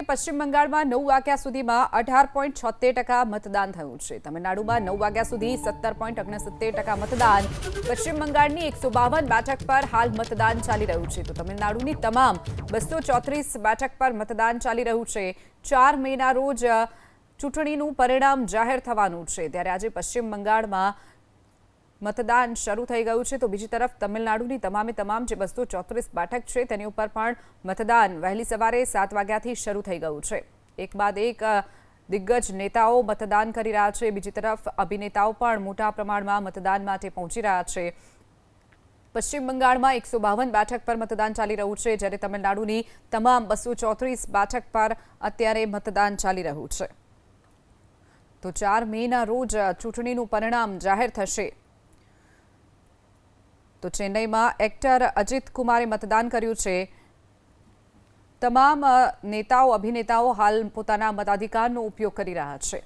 પશ્ચિમ બંગાળમાં 9 વાગ્યા સુધીમાં 18.76% મતદાન થયું છે। તમિલનાડુમાં 9 વાગ્યા સુધી 17.69% મતદાન। પશ્ચિમ બંગાળની 152 બેઠક પર હાલ મતદાન ચાલી રહ્યું છે, તો તમિલનાડુની તમામ 234 બેઠક પર મતદાન ચાલી રહ્યું છે। 4 મેના રોજ ચૂંટણીનું પરિણામ જાહેર થવાનું છે, ત્યારે આજે પશ્ચિમ બંગાળમાં मतदान शुरू थई गयुं छे। तो बीजी तरफ तमिलनाडुनी तमामे तमाम जे 234 बैठक छे तेनी उपर पण मतदान वहेली सवारे 7 वाग्याथी शुरू थई गयुं छे। एक बाद एक दिग्गज नेताओ मतदान करी रह्या छे, बीजी तरफ अभिनेताओ पण मोटा प्रमाणमां मतदान माटे पहोंची रह्या छे। पश्चिम बंगाळमां 152 बैठक पर मतदान चाली रह्युं छे, ज्यारे तमिलनाडुनी तमाम 234 बैठक पर अत्यारे मतदान चाली रह्युं छे। तो 4 मेना रोज चूंटणीनुं परिणाम जाहेर थशे। तो चेन्नई में एक्टर अजित कुमारे मतदान कर्युं छे। तमाम नेताओ अभिनेताओ हाल पोताना मताधिकारनो उपयोग करी रह्या छे।